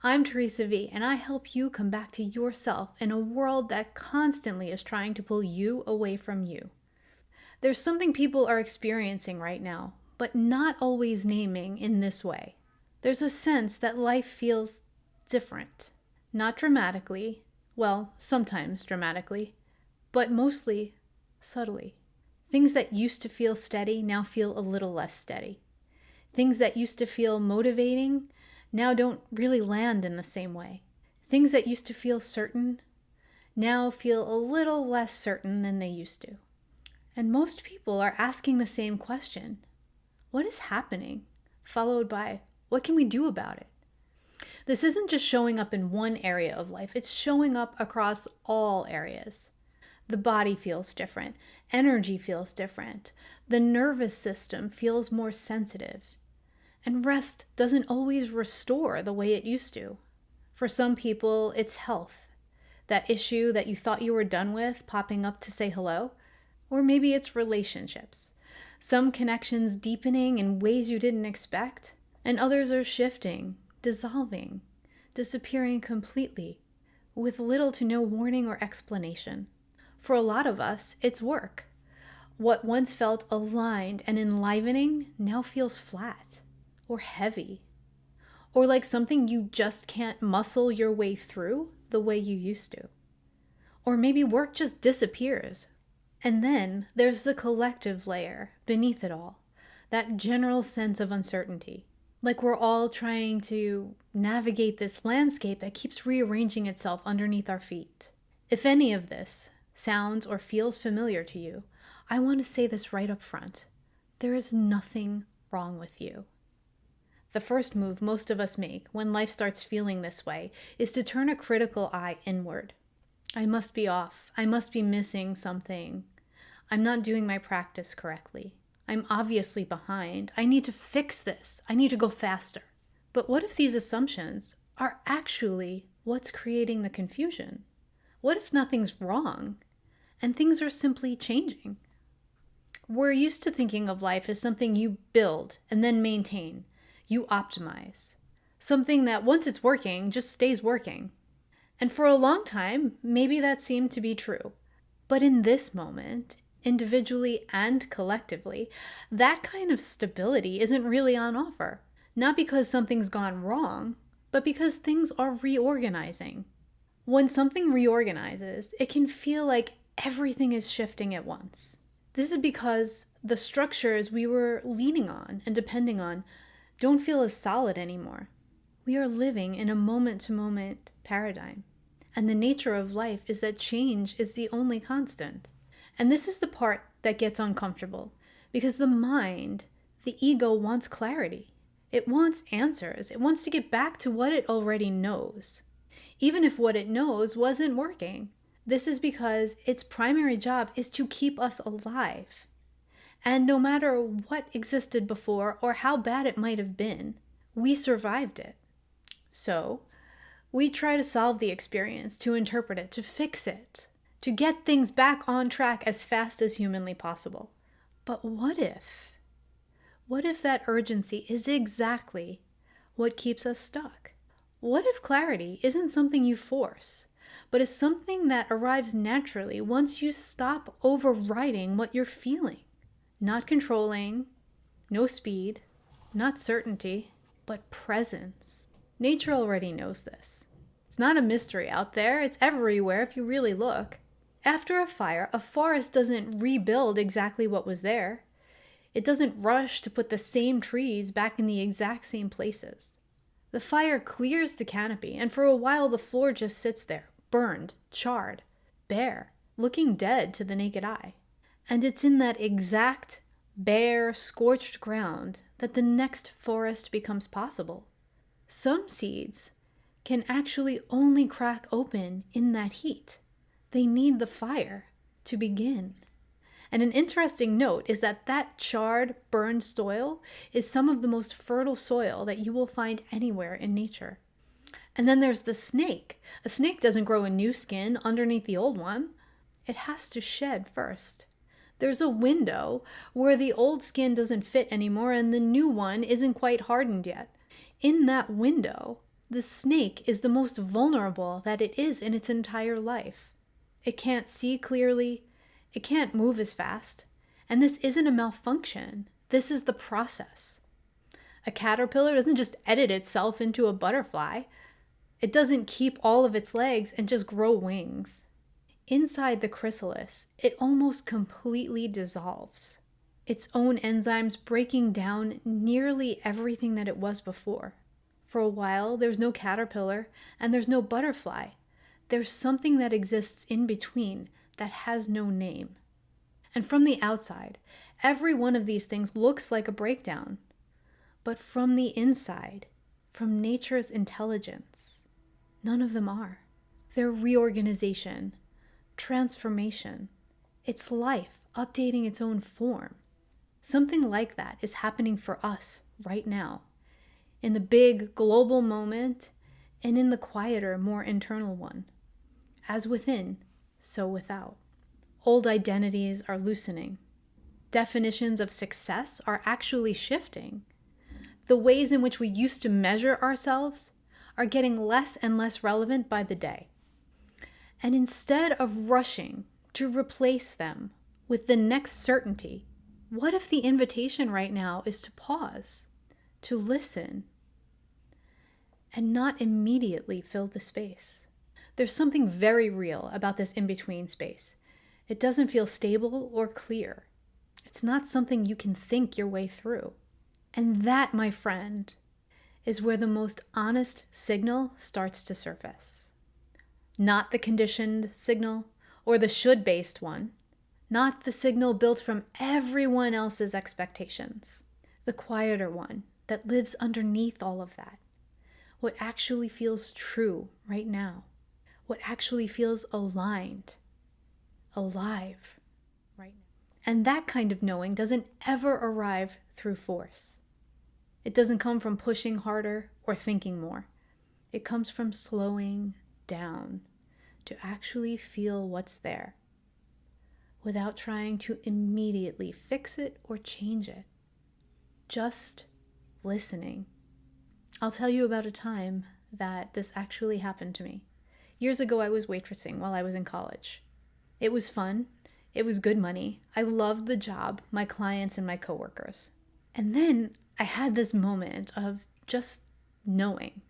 I'm Teresa V, and I help you come back to yourself in a world that constantly is trying to pull you away from you. There's something people are experiencing right now, but not always naming in this way. There's a sense that life feels different. Not dramatically, well, sometimes dramatically, but mostly subtly. Things that used to feel steady now feel a little less steady. Things that used to feel motivating now don't really land in the same way. Things that used to feel certain now feel a little less certain than they used to. And most people are asking the same question: what is happening? Followed by, what can we do about it? This isn't just showing up in one area of life, it's showing up across all areas. The body feels different, energy feels different, the nervous system feels more sensitive. And rest doesn't always restore the way it used to. For some people, it's health. That issue that you thought you were done with popping up to say hello. Or maybe it's relationships. Some connections deepening in ways you didn't expect, and others are shifting, dissolving, disappearing completely, with little to no warning or explanation. For a lot of us, it's work. What once felt aligned and enlivening now feels flat. Or heavy, or like something you just can't muscle your way through the way you used to. Or maybe work just disappears. And then there's the collective layer beneath it all, that general sense of uncertainty. Like we're all trying to navigate this landscape that keeps rearranging itself underneath our feet. If any of this sounds or feels familiar to you, I want to say this right up front. There is nothing wrong with you. The first move most of us make when life starts feeling this way is to turn a critical eye inward. I must be off. I must be missing something. I'm not doing my practice correctly. I'm obviously behind. I need to fix this. I need to go faster. But what if these assumptions are actually what's creating the confusion? What if nothing's wrong and things are simply changing? We're used to thinking of life as something you build and then maintain. You optimize. Something that once it's working, just stays working. And for a long time, maybe that seemed to be true. But in this moment, individually and collectively, that kind of stability isn't really on offer. Not because something's gone wrong, but because things are reorganizing. When something reorganizes, it can feel like everything is shifting at once. This is because the structures we were leaning on and depending on don't feel as solid anymore. We are living in a moment-to-moment paradigm. And the nature of life is that change is the only constant. And this is the part that gets uncomfortable, because the mind, the ego, wants clarity. It wants answers. It wants to get back to what it already knows, even if what it knows wasn't working. This is because its primary job is to keep us alive. And no matter what existed before or how bad it might have been, we survived it. So, we try to solve the experience, to interpret it, to fix it, to get things back on track as fast as humanly possible. But what if? What if that urgency is exactly what keeps us stuck? What if clarity isn't something you force, but is something that arrives naturally once you stop overriding what you're feeling? Not controlling, no speed, not certainty, but presence. Nature already knows this. It's not a mystery out there. It's everywhere if you really look. After a fire, a forest doesn't rebuild exactly what was there. It doesn't rush to put the same trees back in the exact same places. The fire clears the canopy, and for a while the floor just sits there, burned, charred, bare, looking dead to the naked eye. And it's in that exact, bare, scorched ground that the next forest becomes possible. Some seeds can actually only crack open in that heat. They need the fire to begin. And an interesting note is that that charred, burned soil is some of the most fertile soil that you will find anywhere in nature. And then there's the snake. A snake doesn't grow a new skin underneath the old one. It has to shed first. There's a window where the old skin doesn't fit anymore and the new one isn't quite hardened yet. In that window, The snake is the most vulnerable that it is in its entire life. It can't see clearly, it can't move as fast, and this isn't a malfunction. This is the process. A caterpillar doesn't just edit itself into a butterfly. It doesn't keep all of its legs and just grow wings. Inside the chrysalis, it almost completely dissolves. Its own enzymes breaking down nearly everything that it was before. For a while, there's no caterpillar and there's no butterfly. There's something that exists in between that has no name. And from the outside, every one of these things looks like a breakdown. But from the inside, from nature's intelligence, none of them are. They're reorganization, transformation. It's life updating its own form. Something like that is happening for us right now, in the big global moment and in the quieter, more internal one. As within, so without. Old identities are loosening. Definitions of success are actually shifting. The ways in which we used to measure ourselves are getting less and less relevant by the day. And instead of rushing to replace them with the next certainty, what if the invitation right now is to pause, to listen, and not immediately fill the space? There's something very real about this in-between space. It doesn't feel stable or clear. It's not something you can think your way through. And that, my friend, is where the most honest signal starts to surface. Not the conditioned signal or the should-based one. Not the signal built from everyone else's expectations. The quieter one that lives underneath all of that. What actually feels true right now. What actually feels aligned, alive right now. And that kind of knowing doesn't ever arrive through force. It doesn't come from pushing harder or thinking more. It comes from slowing down to actually feel what's there without trying to immediately fix it or change it. Just listening. I'll tell you about a time that this actually happened to me. Years ago, I was waitressing while I was in college. It was fun. It was good money. I loved the job, my clients, and my coworkers. And then I had this moment of just knowing.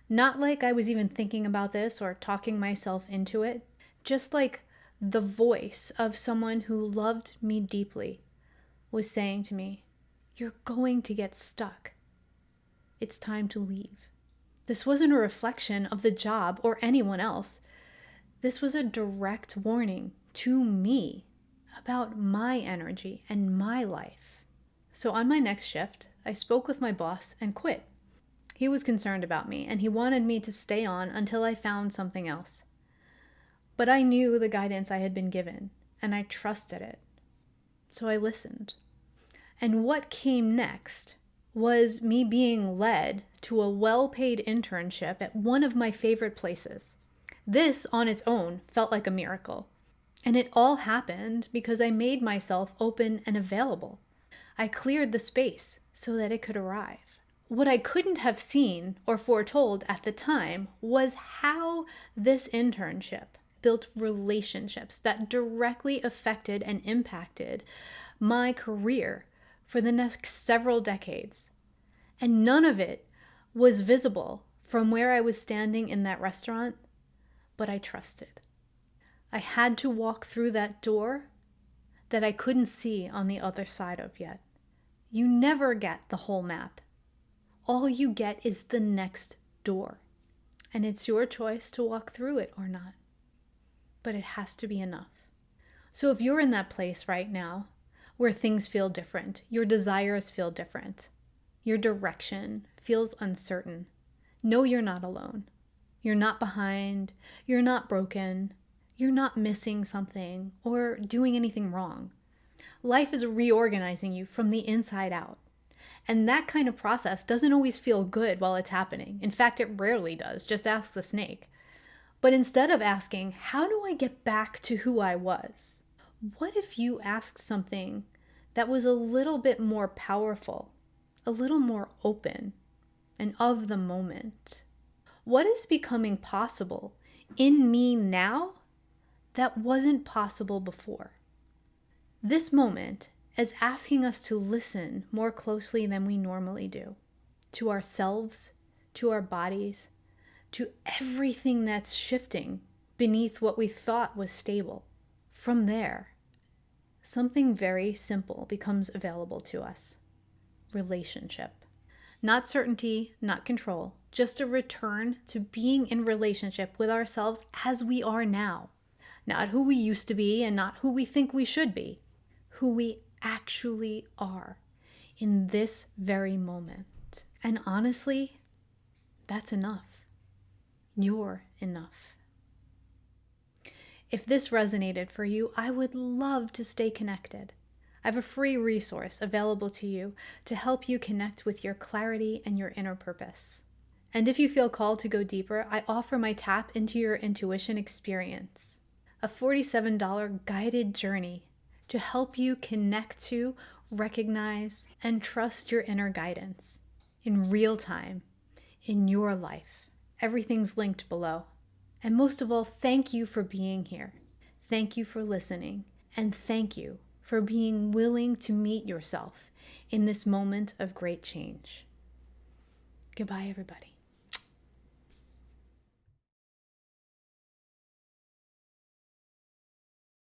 Not like I was even thinking about this or talking myself into it, just like the voice of someone who loved me deeply was saying to me, "You're going to get stuck. It's time to leave." This wasn't a reflection of the job or anyone else. This was a direct warning to me about my energy and my life. So on my next shift, I spoke with my boss and quit. He was concerned about me and he wanted me to stay on until I found something else. But I knew the guidance I had been given and I trusted it. So I listened. And what came next was me being led to a well-paid internship at one of my favorite places. This on its own felt like a miracle. And it all happened because I made myself open and available. I cleared the space so that it could arrive. What I couldn't have seen or foretold at the time was how this internship built relationships that directly affected and impacted my career for the next several decades. And none of it was visible from where I was standing in that restaurant, but I trusted. I had to walk through that door that I couldn't see on the other side of yet. You never get the whole map. All you get is the next door. And it's your choice to walk through it or not. But it has to be enough. So if you're in that place right now where things feel different, your desires feel different, your direction feels uncertain, know you're not alone. You're not behind, you're not broken, you're not missing something or doing anything wrong. Life is reorganizing you from the inside out. And that kind of process doesn't always feel good while it's happening. In fact, it rarely does. Just ask the snake. But instead of asking, how do I get back to who I was? What if you asked something that was a little bit more powerful, a little more open, and of the moment? What is becoming possible in me now that wasn't possible before? This moment is asking us to listen more closely than we normally do, to ourselves, to our bodies, to everything that's shifting beneath what we thought was stable. From there, something very simple becomes available to us: relationship. Not certainty, not control, just a return to being in relationship with ourselves as we are now. Not who we used to be and not who we think we should be, who we actually are in this very moment. And honestly, that's enough. You're enough. If this resonated for you, I would love to stay connected. I have a free resource available to you to help you connect with your clarity and your inner purpose. And if you feel called to go deeper, I offer my Tap into Your Intuition experience, a $47 guided journey to help you connect to, recognize, and trust your inner guidance in real time, in your life. Everything's linked below. And most of all, thank you for being here. Thank you for listening. And thank you for being willing to meet yourself in this moment of great change. Goodbye, everybody.